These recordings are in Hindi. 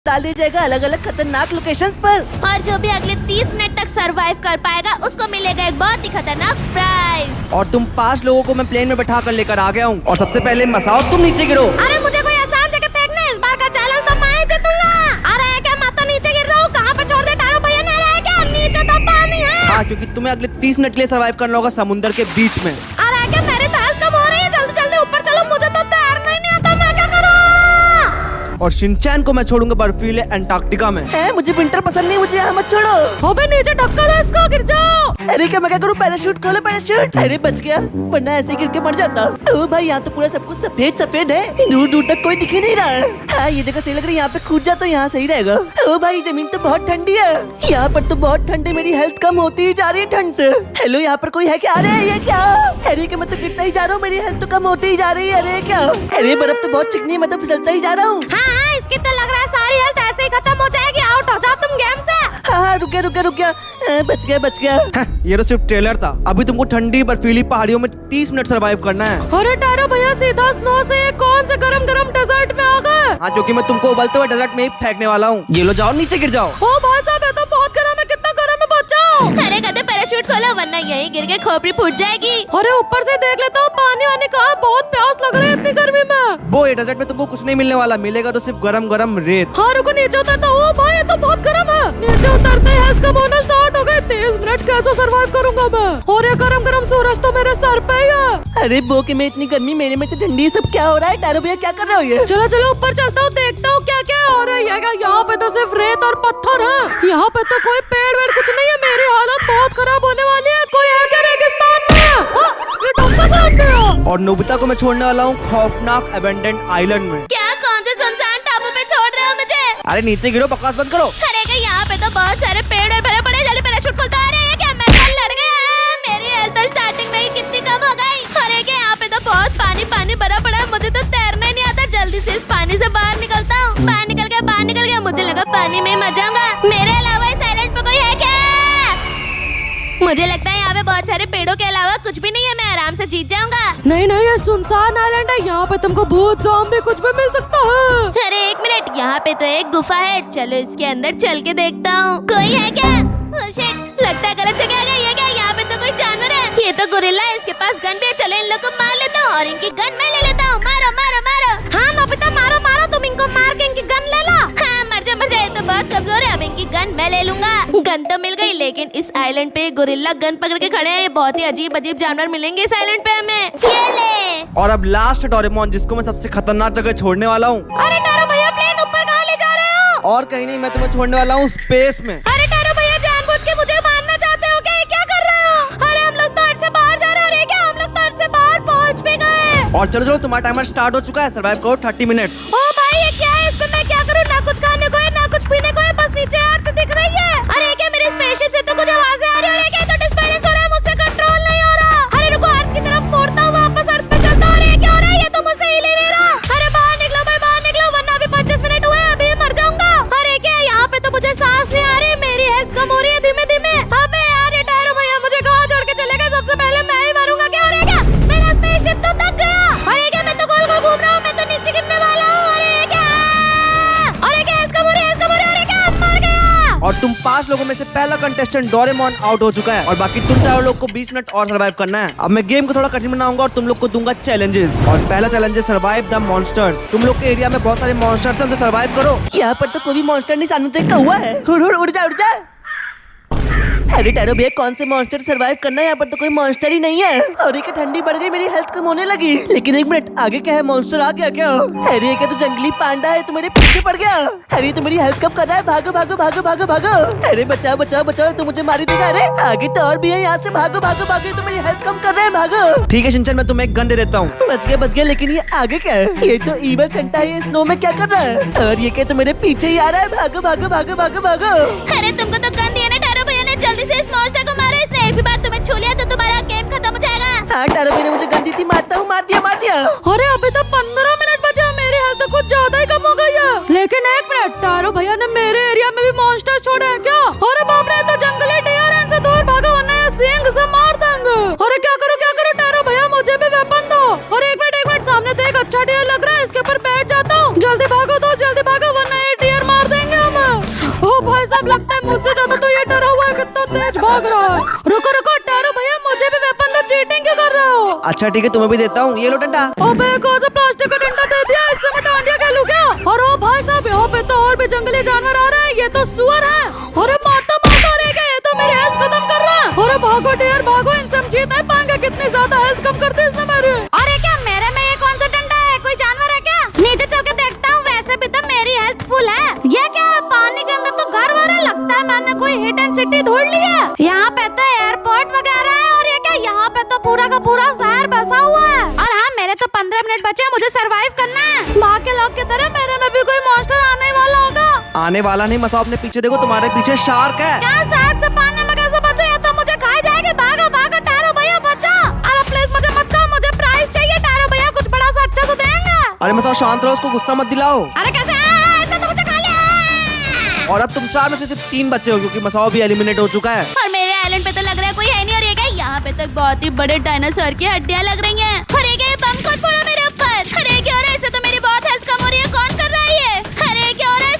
डाल दिया जाएगा अलग अलग खतरनाक लोकेशन पर। और जो भी अगले 30 मिनट तक सरवाइव कर पाएगा उसको मिलेगा एक बहुत ही खतरनाक प्राइज। और तुम 5 लोगों को मैं प्लेन में बैठा कर लेकर आ गया हूँ और सबसे पहले मसाओ तुम नीचे गिरो। अरे मुझे कोई आसान जगह फेंकना है, इस बार का चैलेंज तो मैं ही जीतूंगा। अरे क्या मैं तो नीचे गिर रहा हूँ, कहाँ पे छोड़ दे टारो भैया ने रहा है क्या? नीचे तो पानी है। हाँ, क्योंकि तुम्हें अगले 30 मिनट के लिए सरवाइव करना होगा समुद्र के बीच में। अरे क्या मेरी तो हेल्थ कम हो रही है, जल्दी जल्दी ऊपर चलो, मुझे तो तैरना ही नहीं आता, मैं क्या करूँ? और शिनचैन को मैं छोड़ूंगा बर्फीले अंटार्कटिका में। मुझे विंटर पसंद नहीं, मुझे यहाँ मत छोड़ो। अबे नीचे धक्का दो इसको, गिर जाओ। अरे क्या मैं क्या करूँ? पैराशूट खोलो पैराशूट। अरे बच गया, वरना ऐसे गिर के मर जाता। ओ भाई यहाँ तो पूरा सब कुछ सफेद सफेद है, दूर दूर तक कोई दिख ही नहीं रहा है। हाँ ये जगह सही लग रही है, यहाँ पे कूद जा तो यहाँ सही रहेगा। ओ भाई जमीन तो बहुत ठंडी है, यहाँ पर तो बहुत ठंडी, मेरी हेल्थ कम होती ही जा रही है ठंड से। हेलो यहाँ पर कोई है क्या? अरे ये क्या? अरे क्या मैं तो गिरता ही जा रहा हूँ, मेरी हेल्थ तो कम होती ही जा रही है। अरे क्या? अरे बर्फ तो बहुत चिकनी है, मैं तो फिसलता ही जा रहा हूँ। हाँ इसकी तो लग रहा है सारी हेल्थ ऐसे ही खत्म हो जाएगी, आउट हो जाओ तुम गेम से। हाँ रुक गया, बच गया। ये तो सिर्फ ट्रेलर था, अभी तुमको ठंडी बर्फीली पहाड़ियों में 30 मिनट सरवाइव करना है। अरे टारो भैया सीधा स्नो से कौन से गरम गरम डेजर्ट में आ गए? हाँ क्योंकि मैं तुमको उबलते हुए डेजर्ट में ही फेंकने वाला हूँ। ये लो जाओ नीचे गिर जाओ। ओ भाई साहब ये तो बहुत गरम है, कितना गरम है, बचाओ। अरे कहते पैराशूट खोलो वरना यहीं गिर के खोपड़ी फूट जाएगी। अरे ऊपर से देख लेता हूँ पानी वानी कहाँ, बहुत प्यास लग रही है इतनी गर्मी में। वो ये डेजर्ट में तुमको कुछ नहीं मिलने वाला, मिलेगा तो सिर्फ गरम गरम रेत। हाँ रुको नीचे उतरता हूँ, भाई ये तो बहुत गरम है। नीचे उतरते ही हेल्थ कम होना स्टार्ट हो गई, 30 मिनट कैसे सरवाइव करूंगा मैं? और ये गरम गरम सूरज तो मेरे सर पे ही है। अरे बोके में इतनी गर्मी, मेरे में तो ठंडी, सब क्या हो रहा है? टारो भैया क्या कर रहे हो ये? चलो चलो ऊपर चलता हूँ, देखता हूँ क्या क्या हो रहा है। यहाँ पे तो सिर्फ रेत और पत्थर है, यहाँ पे तो कोई पेड़ वेड़ कुछ नहीं है। मेरी हालत बहुत खराब होने वाली है, कोई है क्या रेगिस्तान में? ये डॉक्टर कहाँ गया? और नोबिता को मैं छोड़ने वाला हूँ खौफनाक अबेंडेंट आइलैंड में। क्या कौन से सुनसान टापू पे छोड़ रहे हो मुझे? अरे नीचे गिरो, बकवास बंद करो। अरे क्या यहाँ पे तो बहुत सारे पेड़ और भरे पड़े, जल्दी पैराशूट खोलता। अरे ये क्या मैं कल लड़ गया, मेरी हेल्थ तो स्टार्टिंग में ही कितनी कम हो गई। अरे क्या यहाँ पे तो बहुत पानी पानी भरा पड़ा है, मुझे तो तैरना ही नहीं आता। जल्दी से इस पानी से बाहर निकलता हूँ। बाहर निकल गया, मुझे लगा पानी में ही मर जाऊंगा। मेरे अलावा इस आइलैंड पे कोई है क्या? मुझे लगता है यहाँ पे बहुत सारे पेड़ों के अलावा कुछ भी नहीं है, मैं आराम से जीत जाऊंगा। नहीं नहीं ये सुनसान आइलैंड है, यहाँ पे तुमको भूत ज़ॉम्बी कुछ भी मिल सकता है। अरे एक मिनट, यहाँ पे तो एक गुफा है, चलो इसके अंदर चल के देखता हूँ, कोई है क्या? ओह शिट, लगता है गलत जगह आ गई। ये क्या? यहाँ पे तो कोई जानवर है, ये तो गोरिल्ला है, इसके पास गन भी है। चलो इन लोग को मार लेता हूँ और इनकी गन मैं ले लेता हूँ। मारो मारो मारो। हाँ नोबिता मारो मारो, तुम इनको मार के इनकी गन ले लो। हाँ मर जाए, तो बहुत कमजोर है, अब इनकी गन मैं ले लूंगा। गन तो मिल गई, लेकिन इस आइलैंड पे गोरिल्ला गन पकड़ के खड़े हैं। बहुत ही अजीब अजीब जानवर मिलेंगे इस आइलैंड पे हमें। ये ले। और अब लास्ट डोरेमोन, जिसको मैं सबसे खतरनाक जगह छोड़ने वाला हूँ। अरे टारो भैया प्लेन ऊपर कहाँ ले जा रहे हो? और कहीं नहीं, मैं तुम्हें छोड़ने वाला हूँ स्पेस में। अरे टारो भैया जानबूझ के मुझे मारना चाहते हो क्या? ये क्या कर रहे हो? अरे हम लोग तो अर्थ से बाहर जा रहे हैं। अरे क्या हम लोग तो अर्थ से बाहर पहुँच भी गए? और चलो चलो, तुम्हारा टाइमर स्टार्ट हो चुका है, सर्वाइव करो 30 मिनट्स। ओ भाई ये क्या है? इसमें मैं क्या करूँ? ना कुछ खाने को है ना कुछ पीने को है, बस नीचे अर्थ दिख रही है। अरे क्या मेरे स्पेसशिप से तो कुछ आवाजें आ रही है। अरे क्या तो डिस्बैलेंस हो रहा है, मुझसे कंट्रोल नहीं हो रहा। अरे रुको, अर्थ की तरफ मोड़ता हूँ, वापस अर्थ पे चलता हूँ। अरे क्या हो रहा है? ये तो मुझसे हिल ही नहीं रहा। अरे बाहर निकलो भाई, बाहर निकलो, वरना अभी 25 मिनट हुए, अभी मर जाऊंगा। अरे क्या यहाँ पे तो मुझे सांस नहीं आ रही, मेरी हेल्थ कम हो रही है धीमे धीमे। अबे यार ये टायरो भैया मुझे कहाँ छोड़ के चले गए? सबसे पहले मैं ही मरूंगा क्या? अरे क्या मेरा स्पेसशिप तो थक गया। अरे क्या मैं तो गोल गोल घूम रहा हूँ, मैं तो नीचे गिरने वाला हूँ। अरे क्या हेल्थ कम हो रही है, हेल्थ कम हो रही है। अरे क्या मर गया। और तुम 5 लोगों में से पहला कंटेस्टेंट डोरेमोन आउट हो चुका है और बाकी तुम 4 लोग को 20 मिनट और सर्वाइव करना है। अब मैं गेम को थोड़ा कठिन बनाऊंगा और तुम लोग को दूंगा चैलेंजेस। और पहला चैलेंज है सर्वाइव द मॉन्स्टर्स। तुम लोग के एरिया में बहुत सारे मॉन्स्टर्स हैं, उसे सर्वाइव करो। यहाँ पर तो कोई भी मॉन्स्टर नहीं, सामने तो एक कौवा है। उड़ जा उड़ जा। अरे टारो भैया कौन से मॉन्स्टर सर्वाइव करना है? यहाँ पर तो कोई मॉन्स्टर ही नहीं है। और ये ठंडी बढ़ गई, मेरी हेल्थ कम होने लगी। लेकिन एक मिनट, आगे क्या है? मॉन्स्टर आ गया क्या? अरे क्या तो जंगली पांडा है, तुम्हारे पीछे पड़ गया। अरे तो मेरी हेल्थ कम कर रहा है, भागो भागो भागो भागो भागो। अरे बचाओ बचाओ बचाओ, तो मुझे मारी देगा। अरे आगे तो और भी है, यहाँ से भागो भागो भागो, तो मेरी हेल्थ कम कर रहे हैं, भागो। ठीक है शिनचैन, मैं तुम्हें एक गन दे देता हूँ। बच गया, लेकिन ये आगे क्या है? ये तो इविल सेंटा है, स्नो में क्या कर रहा है? और ये क्या तो मेरे पीछे ही आ रहा है, भागो भागो भागो भागो भागो। अरे तुमको तो गन दिया ना टारो भैया ने, जल्दी से इस मॉन्स्टर को मारो। इसने एक भी बार तुम्हें छू लिया तो तुम्हारा गेम खत्म हो जाएगा। हाँ टारो भैया ने मुझे गन दी थी, मारता हूँ, मार दिया। अरे अभी तो 15 मिनट बचे, मेरी हेल्थ तो कुछ ज्यादा ही कम हो गई है। लेकिन एक मिनट, टारो भैया ने मेरे एरिया में भी मॉन्स्टर छोड़े हैं क्या? अरे बाप रे, तो जंगली डियर है, इनसे दूर भागो वरना ये सींग से मार देंगे। अरे क्या करो टारो भैया, मुझे भी वेपन दो। और एक मिनट, सामने तो एक अच्छा डियर लग रहा है, इसके ऊपर बैठ जाता हूँ। जल्दी भागो वरना ये डियर मार देंगे। भाग रहा है। रुको रुको टारो भैया, मुझे भी वेपन दो, चीटिंग क्यों कर रहे हो? अच्छा ठीक है, तुम्हें भी देता हूँ, ये लो डंडा। अबे कौन सा प्लास्टिक का डंडा दे दिया, इससे मैं डांडिया खेलूं क्या? और ओ भाई साहब, यहाँ पे तो और भी जंगली जानवर आ रहे हैं, ये तो सुअर है। अरे मारता मारता रहेगा, ये तो मेरी हेल्थ खत्म कर रहा है। अरे भागो डियर भागो, इनसे हम जीत नहीं पाएंगे, कितनी ज्यादा हेल्थ कम कर दी इसने मेरी। अरे क्या मेरे में ये कौन सा डंडा है? कोई जानवर है क्या? नीचे चल के देखता हूँ, वैसे भी तो मेरी हेल्थ फुल है। ये क्या है? पानी के अंदर तो घर वाला लगता है, मैंने कोई हिडन सिटी ढूंढ ली है। यहाँ पे तो एयरपोर्ट वगैरह है, और ये क्या यहाँ पे तो पूरा का पूरा शहर बसा हुआ है। और हाँ, मेरे तो 15 मिनट बचे हैं, मुझे सरवाइव करना है। बाकी लोग की तरह मेरे में भी कोई मॉन्स्टर आने वाला होगा। आने वाला नहीं मसाओ, अपने पीछे देखो, तुम्हारे पीछे शार्क है। क्या शार्क से पानी में कैसे बचो? ये तो मुझे खा जाएगी। भागो भागो टारो भैया, बचा। अरे प्लीज मुझे मत खाओ, मुझे प्राइस चाहिए। टारो भैया कुछ बड़ा सा अच्छा तो देंगे। अरे मसाओ शांत रहो, उसको गुस्सा मत दिलाओ। अरे कैसे? ऐसा तो मुझे खा लिया। और अब तुम 4 में से सिर्फ 3 बच्चे हो, क्योंकि मसाओ भी एलिमिनेट हो चुका है। और मेरे आइलैंड पे तो लग रहा है कोई है नहीं। और ये क्या? यहाँ पे तो बहुत ही बड़े डायनासोर की हड्डियाँ लग रही हैं। और ये क्या? बम कौन फोड़ा मेरे ऊपर? अरे क्या हो रहा है? इससे तो मेरी बहुत हेल्थ कम हो रही है। कौन कर रहा है ये? अरे क्या हो रहा है?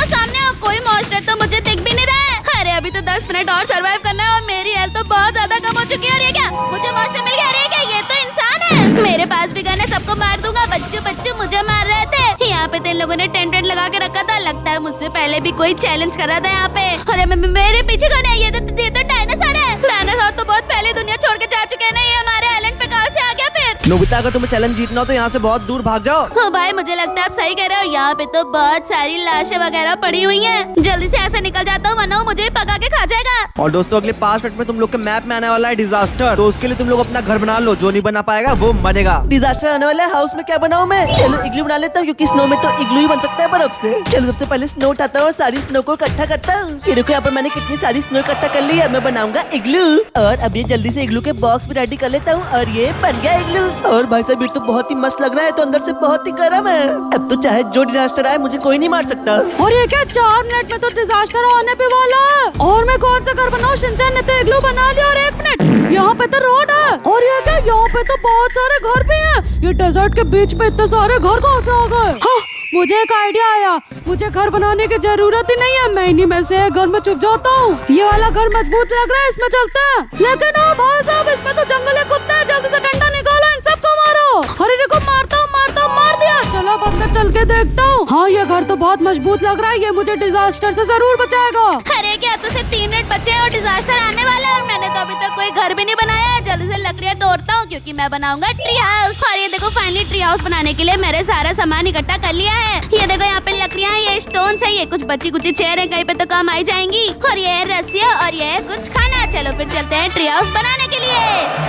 सामने हो, कोई मॉन्स्टर तो मुझे दिख भी नहीं रहा है। अरे अभी तो 10 मिनट और सरवाइव करना है, और मेरी हेल्थ तो बहुत ज्यादा कम हो चुकी है। और ये क्या? मुझे मॉन्स्टर मिल गया। अरे क्या? ये तो इंसान है। मेरे पास भी गन है, सबको मार दूंगा। बच्चू मुझे मार रहे थे। यहाँ पे तो इन लोगों ने टेंट लगा के रखा था, लगता है मुझसे पहले भी कोई चैलेंज कर रहा था यहाँ पे। अरे मेरे पीछे कौन है? ये तो डायनासोर है। डायनासोर तो बहुत पहले दुनिया छोड़ के जा चुके हैं ना, ये हमारे आइलैंड पे कहाँ से आ गया फिर? नोबिता, अगर तुम्हें चैलेंज जीतना हो तो यहाँ से बहुत दूर भाग जाओ। हाँ भाई, मुझे लगता है आप सही कह रहे हो। यहाँ पे तो बहुत सारी लाशें वगैरह पड़ी हुई हैं। जल्दी से ऐसे निकल जाता हूँ, वरना वो मुझे ही पका के खा जाएगा। और दोस्तों, अगले 5 मिनट में तुम लोग के मैप में आने वाला है डिजास्टर, तो उसके लिए तुम लोग अपना घर बना लो। जो नहीं बना पाएगा वो मरेगा। डिजास्टर आने वाला है, हाउस में क्या बनाऊं मैं? चलो इग्लू बना लेता हूँ, क्योंकि स्नो में तो इग्लू ही बन सकता है बर्फ से। चलो सबसे पहले स्नो उठाता हूँ और सारी स्नो को इकट्ठा करता हूँ। ये देखो यहाँ पर मैंने कितनी सारी स्नो इकट्ठा कर ली है। मैं बनाऊंगा इग्लू, और अब ये जल्दी से इग्लू के बॉक्स भी रेडी कर लेता हूँ, और ये बन गया इग्लू। और भाई साहब, ये तो बहुत ही मस्त लग रहा है, तो अंदर से बहुत ही गर्म है। अब तो चाहे जो डिजास्टर आए मुझे कोई नहीं मार सकता। और ये क्या? 4 मिनट में तो डिजास्टर आने पे वाला है, और मैं कौन सा घर बनाऊं? शिनचैन ने तो इग्लू बना लिया। और 1 मिनट, यहाँ पे तो रोड है। और ये क्या? यहाँ पे तो बहुत सारे घर भी हैं। ये डेजर्ट के बीच में इतने सारे घर कहाँ से आ गए? हाँ, मुझे एक आइडिया आया। मुझे घर बनाने की जरूरत ही नहीं है, मैं इन्हीं में से एक घर में छुप जाता हूँ। ये वाला घर मजबूत लग रहा है, इसमें चलते हैं। लेकिन भाई साहब, इसमें तो जंगली कुत्ते हैं, जल्दी से डंडा निकालो, इन सबको मारो। अरे देखो, मारता हूँ, मार दिया। चलो अब अंदर चल के देखता हूँ। हाँ, ये घर तो बहुत मजबूत लग रहा है, ये मुझे डिजास्टर से जरूर बचाएगा। अरे क्या? तो सिर्फ 3 मिनट बचे हैं और डिजास्टर आने वाला है, और मैंने तो अभी तक कोई घर भी नहीं बनाया है। जल्दी से लकड़ियाँ तोड़ता हूँ, क्योंकि मैं बनाऊंगा ट्री हाउस। और ये देखो, फाइनली ट्री हाउस बनाने के लिए मैंने सारा सामान इकट्ठा कर लिया है। ये देखो, यहाँ पे लकड़ियाँ, ये स्टोन है, ये कुछ बची कुची चेयर है, कहीं पे तो काम आई जाएंगी। और ये रस्सियाँ, और ये कुछ खाना। चलो फिर चलते हैं ट्री हाउस बनाने के लिए।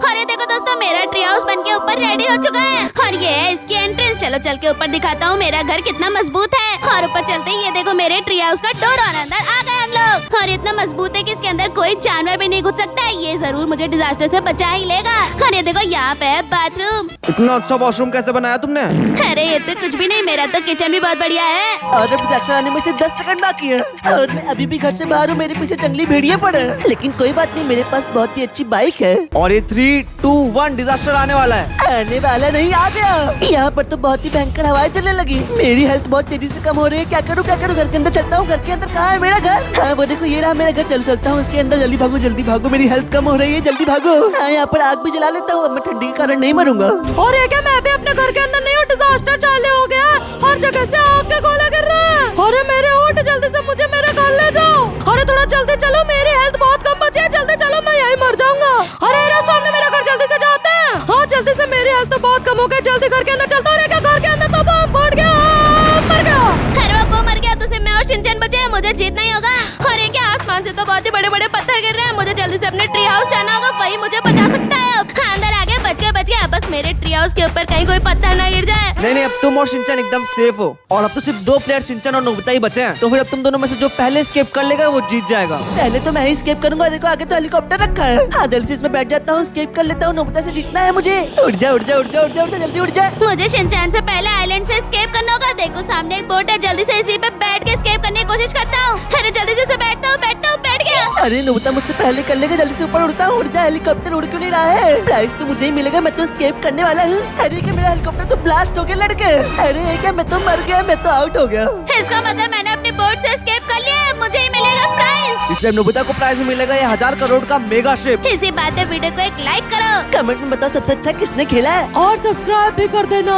और ये देखो दोस्तों, मेरा ट्री हाउस बन के ऊपर रेडी हो चुका है, और ये है इसकी एंट्रेंस। चलो चल के ऊपर दिखाता हूँ मेरा घर कितना मजबूत है। और ऊपर चलते ही ये देखो मेरे ट्री हाउस का डोर, और अंदर आ गए हम लोग। और इतना मजबूत है कि इसके अंदर कोई जानवर भी नहीं घुस सकता है। ये जरूर मुझे डिजास्टर से बचा ही लेगा। और ये देखो, यहाँ पे है बाथरूम। इतना अच्छा वॉशरूम कैसे बनाया तुमने? अरे ये तो कुछ भी नहीं, मेरा तो किचन भी बहुत बढ़िया है। और अब डिजास्टर आने में से 10 सेकंड बाकी है, और मैं अभी भी घर से बाहर हूँ। मेरे पीछे जंगली भेड़िए पड़े हैं, लेकिन कोई बात नहीं, मेरे पास बहुत ही अच्छी बाइक है। और ये 3, 2, 1 डिजास्टर आने वाला है। आने वाला नहीं, आ गया। यहाँ पर तो बहुत ही भयंकर हवाएं चलने लगी। मेरी हेल्थ बहुत तेजी से कम हो रही है। क्या करूँ? घर के अंदर चलता हूँ। घर के अंदर कहाँ है मेरा घर? हाँ, वो देखो, ये रहा मेरा घर। चलता हूँ उसके अंदर। जल्दी भागो, मेरी हेल्थ कम हो रही है, जल्दी भागो। हाँ, यहाँ पर आग भी जला लेता हूँ, अब मैं ठंडी के कारण नहीं मरूंगा। और ये क्या? मैं भी अपने घर के अंदर नहीं हूँ, डिजास्टर चालू हो गया। हर जगह से आग के गोले गिर रहे हैं। अरे मेरे ऊँट, जल्दी से मुझे मेरे घर ले जाओ। अरे थोड़ा जल्दी चलो, मेरी हेल्थ बहुत कम बची है, जल्दी चलो, मैं यही मर जाऊंगा। अरे रहा सामने मेरा घर, जल्दी से जाते हैं। हाँ, जल्दी से, मेरी हेल्थ तो बहुत कम हो गई, जल्दी घर के अंदर चलता हूँ। घर के अंदर तो बम फट गया, मर गया। अरे वो मर गया, तो सिर्फ मैं और शिनचैन बचे हैं, मुझे जीतना ही होगा। और ये क्या? आसमान से तो बहुत ही बड़े बड़े पत्थर गिर रहे हैं, मुझे जल्दी से अपने ट्री हाउस जाना होगा, वही मुझे बचा सकता है। अब अंदर आ गया, बच गया। बस मेरे ट्री हाउस के ऊपर कहीं कोई पत्थर ना गिर जाए। नहीं, अब तुम और शिनचैन एकदम सेफ हो, और अब तो सिर्फ 2 प्लेयर शिनचैन और नोबिता ही बचे हैं। तो फिर अब तुम दोनों में से जो पहले स्केप कर लेगा वो जीत जाएगा। पहले तो मैं ही स्केप करूंगा। देखो, आगे तो हेलीकॉप्टर रखा है। हाँ, जल्दी से इसमें बैठ जाता हूँ, स्केप कर लेता हूँ। नोबिता से जीतना है मुझे। उड़ जा, जल्दी उड़ जा। मुझे शिनचैन से पहले आइलैंड से स्केप करना होगा। देखो सामने एक बोट है, जल्दी से इसी पे बैठ के स्केप करने की कोशिश करता हूँ। अरे जल्दी से बैठ गया। अरे नोबिता मुझसे पहले कर लेगा, जल्दी से ऊपर उड़ता हूँ। उड़ जा, हेलीकॉप्टर उड़ क्यों नहीं रहा है? प्राइस तो मुझे ही मिलेगा, मैं तो स्केप करने वाला हूँ। अरे क्या, मेरा हेलीकॉप्टर तो ब्लास्ट हो गया लड़के। अरे क्या, मैं तो मर गया, मैं तो आउट हो गया। इसका मतलब मैंने अपनी बोट से स्केप कर लिया है, मुझे ही मिलेगा प्राइस। इसलिए नोबिता को प्राइज में मिलेगा ये 1000 करोड़ का मेगा शिप। इसी बात पे वीडियो को एक लाइक करो। कमेंट में बताओ सबसे अच्छा किसने खेला है। और सब्सक्राइब भी कर देना।